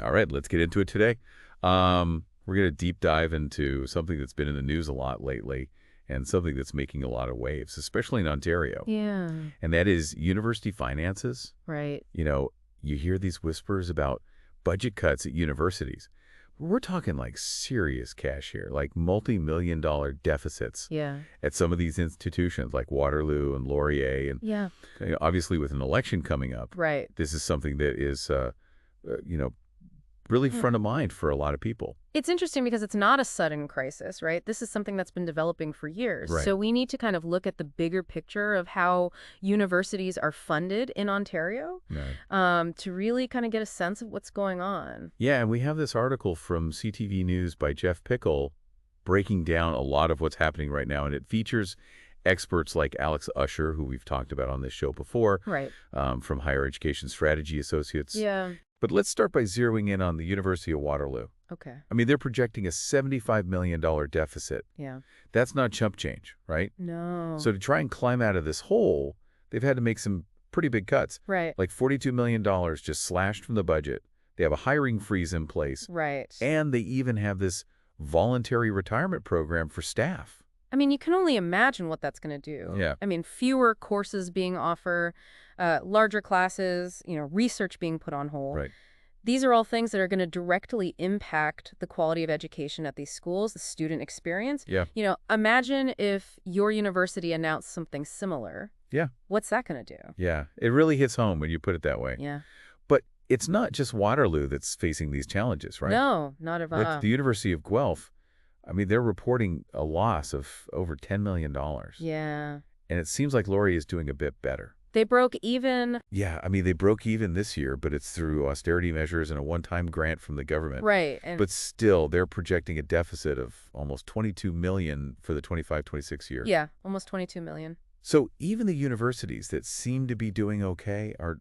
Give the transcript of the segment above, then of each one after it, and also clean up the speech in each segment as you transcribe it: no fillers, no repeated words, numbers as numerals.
All right, let's get into it today. We're going to deep dive into something that's been in the news a lot lately and something that's making a lot of waves, especially in Ontario. Yeah, And that is university finances. right. You know, you hear these whispers about budget cuts at universities. We're talking like serious cash here, like multi-million-dollar deficits Yeah. at some of these institutions like Waterloo and Laurier. And Yeah, obviously with an election coming up, right. this is something that is, you know, really Yeah. front of mind for a lot of people. It's interesting because it's not a sudden crisis, right? This is something that's been developing for years. Right. So we need to kind of look at the bigger picture of how universities are funded in Ontario Right. to really kind of get a sense of what's going on. Yeah, and we have this article from CTV News by Jeff Pickle breaking down a lot of what's happening right now, and it features experts like Alex Usher, who we've talked about on this show before, Right. from Higher Education Strategy Associates. Yeah. But let's start by zeroing in on the University of Waterloo. Okay. I mean, they're projecting a $75 million deficit. Yeah. That's not chump change, right? No. So to try and climb out of this hole, they've had to make some pretty big cuts. Right. Like $42 million just slashed from the budget. They have a hiring freeze in place. Right. And they even have this voluntary retirement program for staff. I mean, you can only imagine what that's going to do. Yeah. I mean, fewer courses being offered, larger classes, research being put on hold. Right. These are all things that are going to directly impact the quality of education at these schools, the student experience. Yeah. Imagine if your university announced something similar. Yeah. What's that going to do? Yeah. It really hits home when you put it that way. Yeah. But it's not just Waterloo that's facing these challenges, right? No, not at all. Like the University of Guelph, I mean, they're reporting a loss of over $10 million. Yeah. And it seems like Laurier is doing a bit better. They broke even. Yeah, I mean, they broke even this year, but it's through austerity measures and a one-time grant from the government. Right. But still, they're projecting a deficit of almost $22 million for the 25-26 year. Yeah, almost $22 million. So even the universities that seem to be doing okay are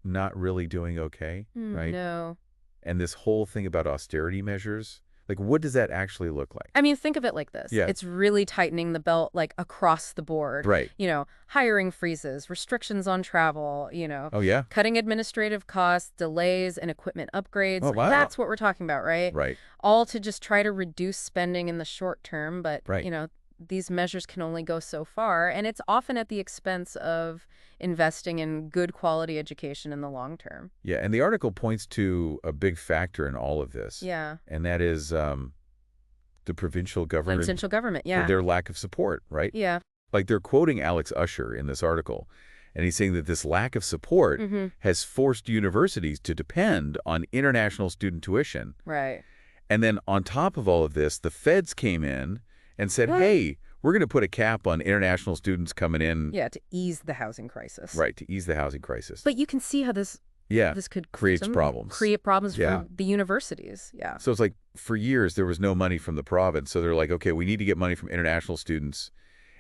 not really doing okay, right? No. And this whole thing about austerity measures, like, what does that actually look like? I mean, think of it like this. Yeah. It's really tightening the belt, like, across the board. Right. Hiring freezes, restrictions on travel, Oh, yeah? cutting administrative costs, delays, and equipment upgrades. Oh, wow. That's what we're talking about, right? Right. All to just try to reduce spending in the short term. But, Right. These measures can only go so far. And it's often at the expense of investing in good quality education in the long term. Yeah, and the article points to a big factor in all of this. Yeah. And that is the provincial government. Provincial government, yeah. Their lack of support, right? Yeah. Like they're quoting Alex Usher in this article, and he's saying that this lack of support has forced universities to depend on international student tuition. Right. And then on top of all of this, the feds came in and said, hey, we're going to put a cap on international students coming in. Yeah, to ease the housing crisis. Right, to ease the housing crisis. But you can see how this could creates problems. Create problems for the universities. Yeah. So it's like for years there was no money from the province. So they're like, okay, we need to get money from international students.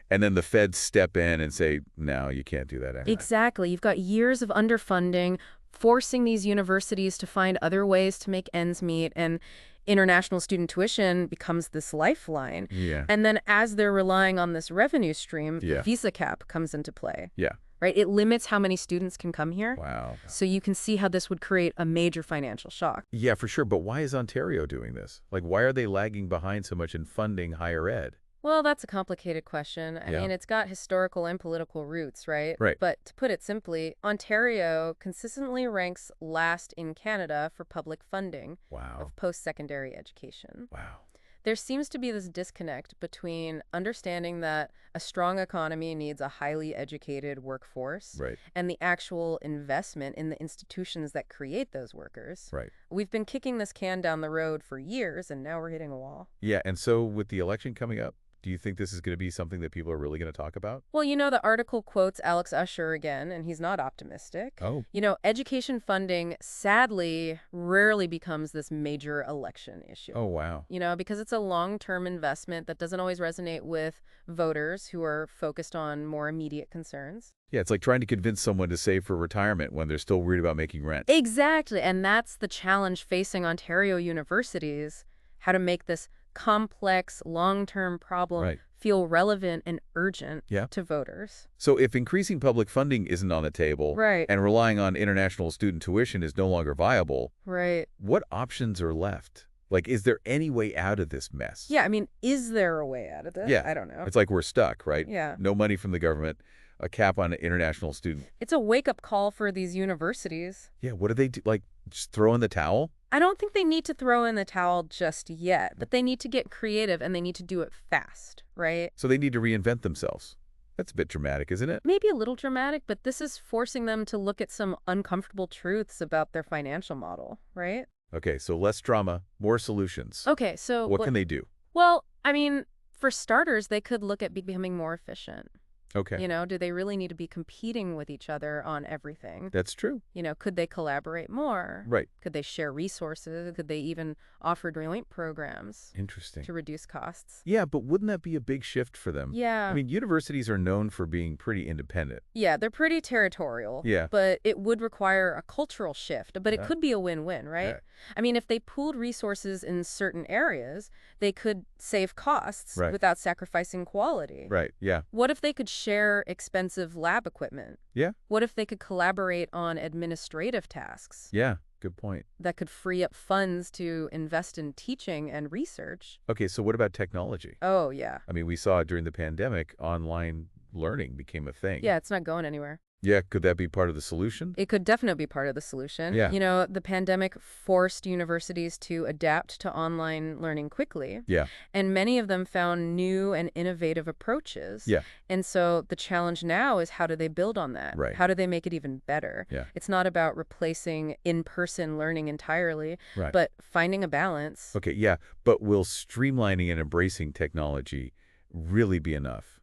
And then the feds step in and say, no, you can't do that anymore. Exactly. You've got years of underfunding, forcing these universities to find other ways to make ends meet, and international student tuition becomes this lifeline. Yeah. And then as they're relying on this revenue stream, Yeah. visa cap comes into play. Yeah. Right? It limits how many students can come here. Wow. So you can see how this would create a major financial shock. Yeah, for sure. But why is Ontario doing this? Like, why are they lagging behind so much in funding higher ed? Well, that's a complicated question. I Yeah. mean, it's got historical and political roots, right? Right. But to put it simply, Ontario consistently ranks last in Canada for public funding Wow. of post-secondary education. Wow. There seems to be this disconnect between understanding that a strong economy needs a highly educated workforce Right. and the actual investment in the institutions that create those workers. Right. We've been kicking this can down the road for years, and now we're hitting a wall. Yeah. And so with the election coming up, do you think this is going to be something that people are really going to talk about? Well, the article quotes Alex Usher again, and he's not optimistic. Oh. Education funding, sadly, rarely becomes this major election issue. Oh, wow. Because it's a long-term investment that doesn't always resonate with voters who are focused on more immediate concerns. Yeah, it's like trying to convince someone to save for retirement when they're still worried about making rent. Exactly, and that's the challenge facing Ontario universities, how to make this complex, long-term problem Right. feel relevant and urgent Yeah. to voters. So if increasing public funding isn't on the table Right. and relying on international student tuition is no longer viable, Right. what options are left? Like, is there any way out of this mess? Yeah, I mean, is there a way out of this? Yeah. I don't know. It's like we're stuck, right? Yeah. No money from the government, a cap on international student. It's a wake-up call for these universities. Yeah, what do they do? Like, just throw in the towel? I don't think they need to throw in the towel just yet, but they need to get creative and they need to do it fast, right? So they need to reinvent themselves. That's a bit dramatic, isn't it? Maybe a little dramatic, but this is forcing them to look at some uncomfortable truths about their financial model, right? Okay, so less drama, more solutions. Okay, so What can they do? Well, I mean, for starters, they could look at becoming more efficient. Okay. You know, do they really need to be competing with each other on everything? That's true. You know, could they collaborate more? Right. Could they share resources? Could they even offer joint programs Interesting. to reduce costs? Yeah, but wouldn't that be a big shift for them? Yeah. I mean, universities are known for being pretty independent. Yeah, they're pretty territorial. Yeah. But it would require a cultural shift. But it Yeah. could be a win-win, right? Yeah. I mean, if they pooled resources in certain areas, they could save costs Right. without sacrificing quality. Right, yeah. What if they could share expensive lab equipment? Yeah. What if they could collaborate on administrative tasks Yeah, good point. that could free up funds to invest in teaching and research? Okay, so what about technology? Oh, yeah. I mean, we saw during the pandemic, online learning became a thing. Yeah, it's not going anywhere. Yeah, could that be part of the solution? It could definitely be part of the solution. Yeah. You know, the pandemic forced universities to adapt to online learning quickly. Yeah. And many of them found new and innovative approaches. Yeah. And so the challenge now is how do they build on that? Right. How do they make it even better? Yeah. It's not about replacing in-person learning entirely, Right. but finding a balance. Okay, yeah, but will streamlining and embracing technology really be enough?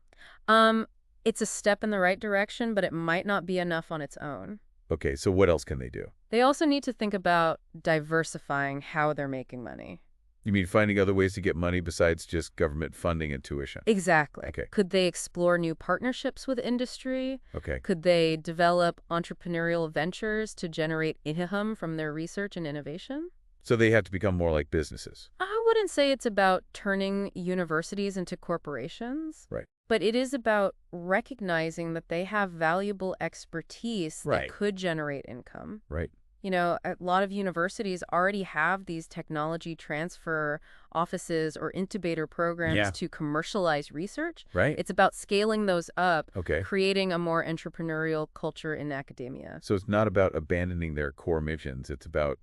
It's a step in the right direction, but it might not be enough on its own. Okay, so what else can they do? They also need to think about diversifying how they're making money. You mean finding other ways to get money besides just government funding and tuition? Exactly. Okay. Could they explore new partnerships with industry? Okay. Could they develop entrepreneurial ventures to generate income from their research and innovation? So they have to become more like businesses. I wouldn't say it's about turning universities into corporations. Right. But it is about recognizing that they have valuable expertise Right. that could generate income. Right. You know, a lot of universities already have these technology transfer offices or incubator programs Yeah. to commercialize research. Right? It's about scaling those up, Okay. creating a more entrepreneurial culture in academia. So it's not about abandoning their core missions. It's about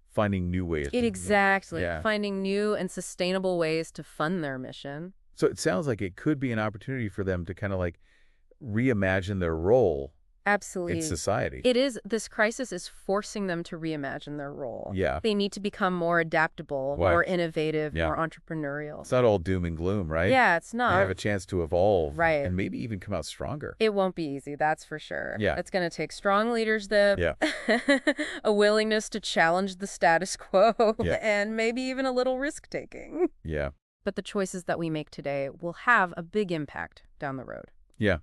finding new ways. Exactly. Yeah. Finding new and sustainable ways to fund their mission. So it sounds like it could be an opportunity for them to kind of like reimagine their role Absolutely. in society. It is. This crisis is forcing them to reimagine their role. Yeah. They need to become more adaptable, Right. more innovative, Yeah. more entrepreneurial. It's not all doom and gloom, right? Yeah, it's They not. have a chance to evolve. Right. And maybe even come out stronger. It won't be easy, that's for sure. Yeah. It's going to take strong leadership, Yeah. a willingness to challenge the status quo, Yeah. and maybe even a little risk-taking. Yeah. But the choices that we make today will have a big impact down the road. Yeah.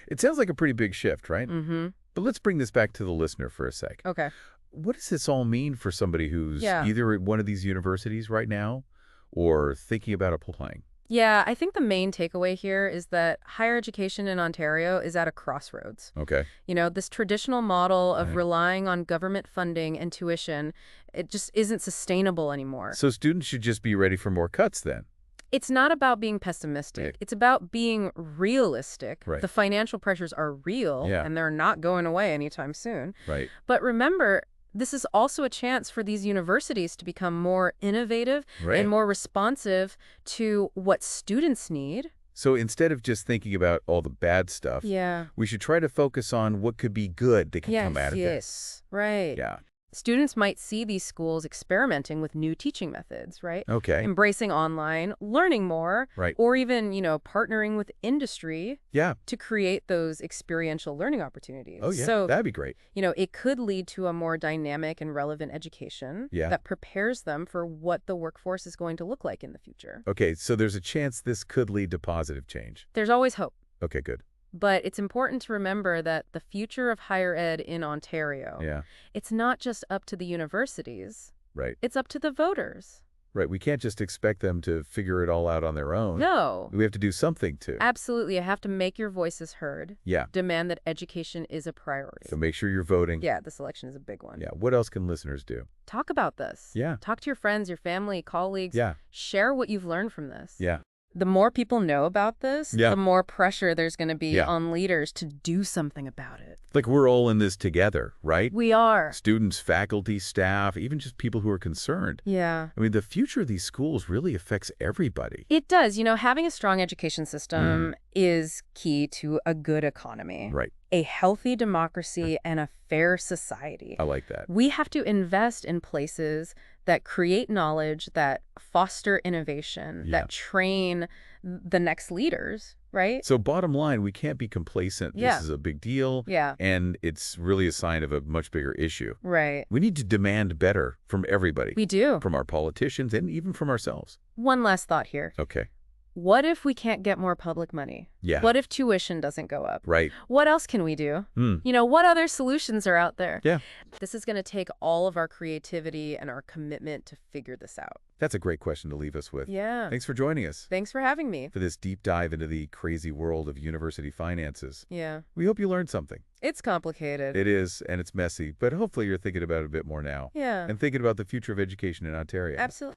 It sounds like a pretty big shift, right? Mm-hmm. But let's bring this back to the listener for a sec. Okay. What does this all mean for somebody who's Yeah. either at one of these universities right now or thinking about applying? Yeah, I think the main takeaway here is that higher education in Ontario is at a crossroads. Okay. You know, this traditional model of Right. relying on government funding and tuition, it just isn't sustainable anymore. So students should just be ready for more cuts then. It's not about being pessimistic. It's about being realistic. Right. The financial pressures are real, Yeah. and they're not going away anytime soon. Right. But remember, this is also a chance for these universities to become more innovative Right. and more responsive to what students need. So instead of just thinking about all the bad stuff, Yeah. we should try to focus on what could be good that can come out of this. Yes. Right. Yeah. Students might see these schools experimenting with new teaching methods, right? Okay. Embracing online, learning more, Right. or even, partnering with industry Yeah. to create those experiential learning opportunities. Oh, yeah. So, That'd be great. it could lead to a more dynamic and relevant education Yeah. that prepares them for what the workforce is going to look like in the future. Okay. So there's a chance this could lead to positive change. There's always hope. Okay, good. But it's important to remember that the future of higher ed in Ontario, Yeah. it's not just up to the universities. Right. It's up to the voters. Right. We can't just expect them to figure it all out on their own. No. We have to do something too. Absolutely. You have to make your voices heard. Yeah. Demand that education is a priority. So make sure you're voting. Yeah, this election is a big one. Yeah. What else can listeners do? Talk about this. Yeah. Talk to your friends, your family, colleagues. Yeah. Share what you've learned from this. Yeah. The more people know about this, Yeah. the more pressure there's going to be Yeah. on leaders to do something about it. Like we're all in this together, right? We are. Students, faculty, staff, even just people who are concerned. Yeah. I mean, the future of these schools really affects everybody. It does. Having a strong education system is key to a good economy, Right. a healthy democracy, and a fair society. I like that. We have to invest in places that create knowledge, that foster innovation, Yeah. that train the next leaders, right? So bottom line, we can't be complacent. Yeah. This is a big deal. Yeah. And it's really a sign of a much bigger issue. Right. We need to demand better from everybody. We do. From our politicians and even from ourselves. One last thought here. Okay. What if we can't get more public money? Yeah. What if tuition doesn't go up? Right. What else can we do? Hmm. What other solutions are out there? Yeah. This is going to take all of our creativity and our commitment to figure this out. That's a great question to leave us with. Yeah. Thanks for joining us Thanks for having me. for this deep dive into the crazy world of university finances. Yeah. We hope you learned something. It's complicated. It is, and it's messy, but hopefully you're thinking about it a bit more now. Yeah. And thinking about the future of education in Ontario. Absolutely.